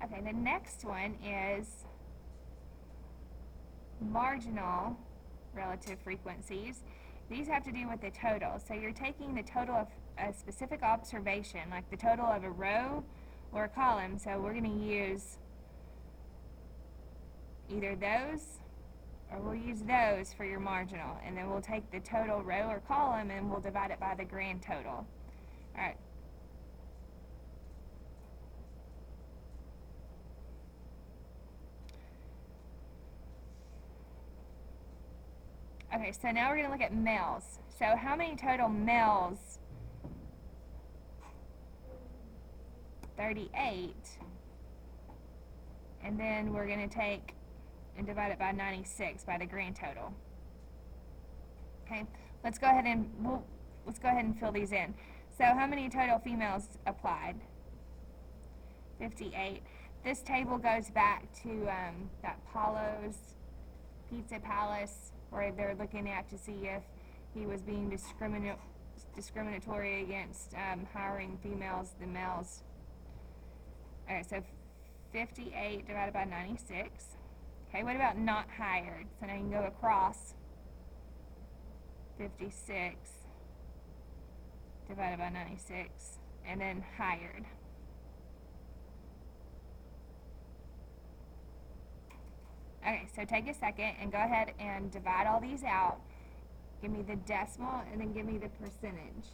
Okay, the next one is marginal relative frequencies. These have to do with the total. So you're taking the total of a specific observation, like the total of a row or a column. So we're going to use either those or we'll use those for your marginal. And then we'll take the total row or column and we'll divide it by the grand total. Alright. Okay, so now we're going to look at males. So how many total males? 38. And then we're going to take and divide it by 96 by the grand total. Okay, let's go ahead and fill these in. So how many total females applied? 58. This table goes back to that Paulo's Pizza Palace, where they're looking at to see if he was being discriminatory against hiring females than males. Alright, so 58 divided by 96. Okay, what about not hired? So now you can go across 56 divided by 96, and then hired. Okay, so take a second and go ahead and divide all these out. Give me the decimal and then give me the percentage.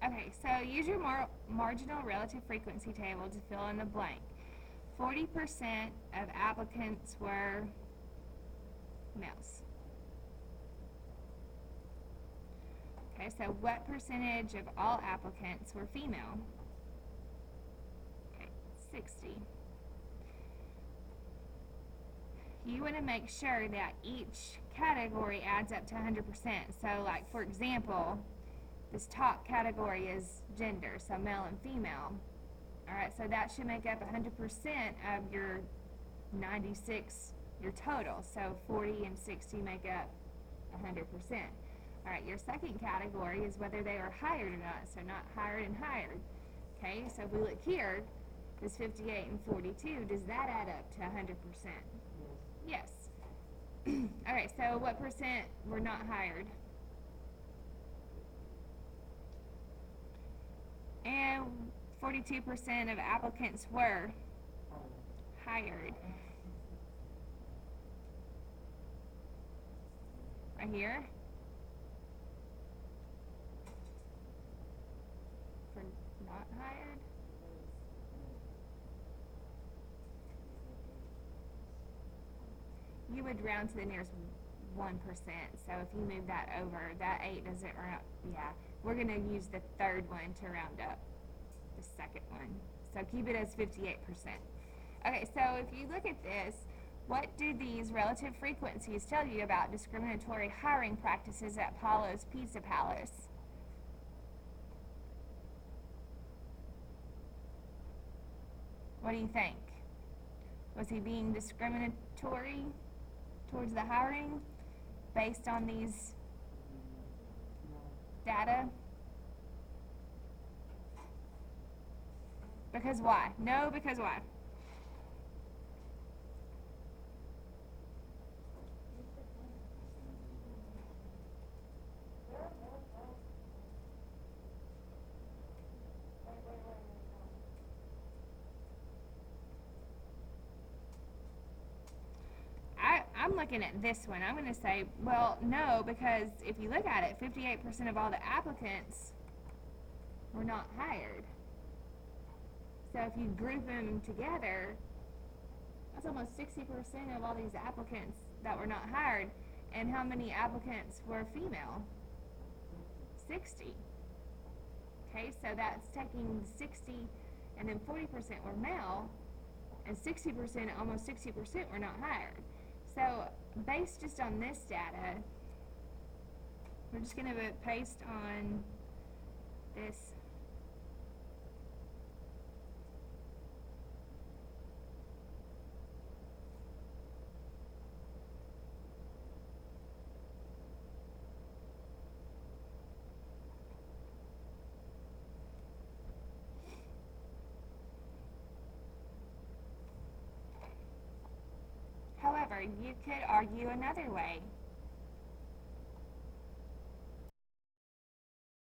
Okay, so use your marginal relative frequency table to fill in the blank. 40% of applicants were males. Okay, so what percentage of all applicants were female? Okay, 60. You want to make sure that each category adds up to 100%. So, like, for example, this top category is gender, so male and female. Alright, so that should make up 100% of your 96, your total. So 40 and 60 make up 100%. Alright, your second category is whether they are hired or not, so not hired and hired. Okay, so if we look here, this 58 and 42, does that add up to 100%? Yes. Alright, so what percent were not hired? And 42% of applicants were hired. Right here. For not hired. You would round to the nearest 1%. So if you move that over, that 8 doesn't round. Yeah, we're going to use the third one to round up the second one. So keep it as 58%. Okay, so if you look at this, what do these relative frequencies tell you about discriminatory hiring practices at Paulo's Pizza Palace? What do you think? Was he being discriminatory towards the hiring based on these data? Because why? No, because why? I'm looking at this one. I'm going to say, well, no, because if you look at it, 58% of all the applicants were not hired. So if you group them together, that's almost 60% of all these applicants that were not hired. And how many applicants were female? 60. Okay, so that's taking 60, and then 40% were male, and 60%, almost 60% were not hired. So based just on this data, we're just going to paste on this. However, you could argue another way.